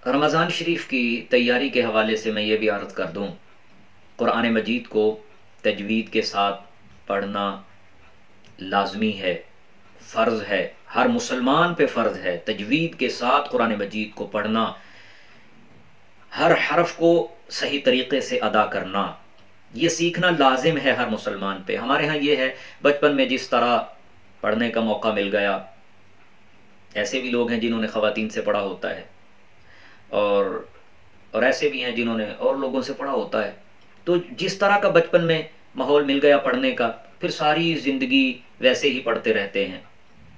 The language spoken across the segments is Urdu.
رمضان شریف کی تیاری کے حوالے سے میں یہ بھی عرض کر دوں، قرآن مجید کو تجوید کے ساتھ پڑھنا لازمی ہے، فرض ہے، ہر مسلمان پہ فرض ہے تجوید کے ساتھ قرآن مجید کو پڑھنا، ہر حرف کو صحیح طریقے سے ادا کرنا، یہ سیکھنا لازم ہے ہر مسلمان پہ۔ ہمارے ہاں یہ ہے، بچپن میں جس طرح پڑھنے کا موقع مل گیا، ایسے بھی لوگ ہیں جنہوں نے خواتین سے پڑھا ہوتا ہے، اور ایسے بھی ہیں جنہوں نے اور لوگوں سے پڑھا ہوتا ہے، تو جس طرح کا بچپن میں ماحول مل گیا پڑھنے کا، پھر ساری زندگی ویسے ہی پڑھتے رہتے ہیں،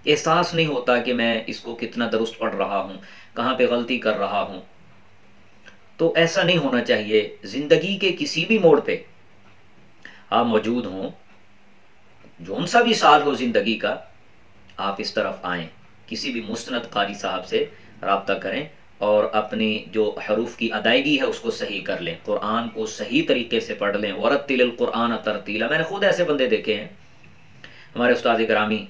احساس نہیں ہوتا کہ میں اس کو کتنا درست پڑھ رہا ہوں، کہاں پہ غلطی کر رہا ہوں۔ تو ایسا نہیں ہونا چاہیے۔ زندگی کے کسی بھی موڑ پہ آپ موجود ہوں، جون سا بھی سال ہو زندگی کا، آپ اس طرف آئیں، کسی بھی مستند قاری صاحب سے رابطہ کریں اور اپنی جو حروف کی ادائیگی ہے اس کو صحیح کر لیں، قرآن کو صحیح طریقے سے پڑھ لیں۔ وَرَتِّلِ الْقُرْآنَ تَرْتِيلًا، میں نے خود ایسے بندے دیکھے ہیں۔ ہمارے استاد گرامی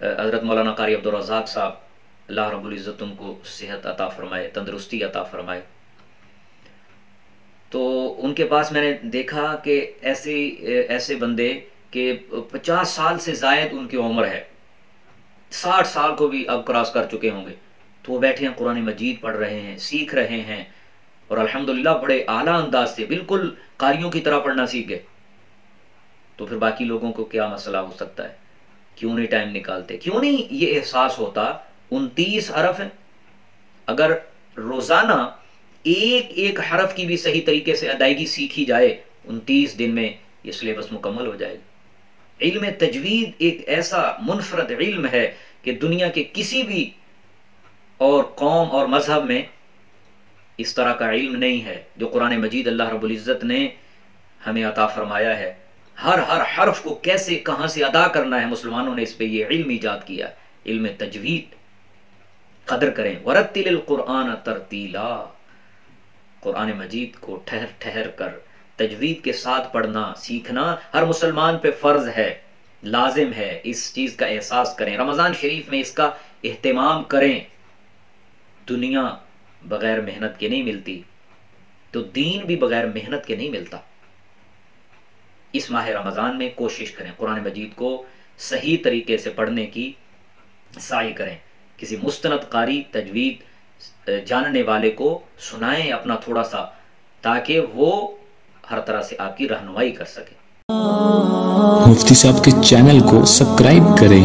حضرت مولانا قاری عبدالرزاق صاحب، اللہ رب العزت ان کو صحت عطا فرمائے، تندرستی عطا فرمائے، تو ان کے پاس میں نے دیکھا کہ ایسے بندے کہ 50 سال سے زائد ان کی عمر ہے، 60 سال کو بھی اب کراس کر چکے ہوں گے، تو وہ بیٹھے ہیں قرآن مجید پڑھ رہے ہیں، سیکھ رہے ہیں، اور الحمدللہ بڑے اعلیٰ انداز سے بالکل قاریوں کی طرح پڑھنا سیکھ گئے۔ تو پھر باقی لوگوں کو کیا مسئلہ ہو سکتا ہے؟ کیوں نہیں ٹائم نکالتے؟ کیوں نہیں یہ احساس ہوتا 29 حرف ہیں، اگر روزانہ ایک ایک حرف کی بھی صحیح طریقے سے ادائیگی سیکھی جائے، 29 دن میں یہ سلیبس مکمل ہو جائے گا۔ علم تجوید ایک ایسا منفرد علم ہے کہ دنیا کے کسی بھی اور قوم اور مذہب میں اس طرح کا علم نہیں ہے جو قرآن مجید اللہ رب العزت نے ہمیں عطا فرمایا ہے۔ ہر حرف کو کیسے کہاں سے ادا کرنا ہے، مسلمانوں نے اس پہ یہ علم ایجاد کیا، علم تجوید۔ قدر کریں، وَرَتِّلِ الْقُرْآنَ تَرْتِيلًا، قرآن مجید کو ٹھہر ٹھہر کر تجوید کے ساتھ پڑھنا سیکھنا ہر مسلمان پہ فرض ہے، لازم ہے۔ اس چیز کا احساس کریں، رمضان شریف میں اس کا اہتمام کریں۔ دنیا بغیر محنت کے نہیں ملتی، تو دین بھی بغیر محنت کے نہیں ملتا۔ اس ماہ رمضان میں کوشش کریں قرآن مجید کو صحیح طریقے سے پڑھنے کی سعی کریں، کسی مستند قاری تجوید جاننے والے کو سنائیں اپنا تھوڑا سا، تاکہ وہ ہر طرح سے آپ کی رہنمائی کر سکے۔ مفتی صاحب کے چینل کو سبسکرائب کریں۔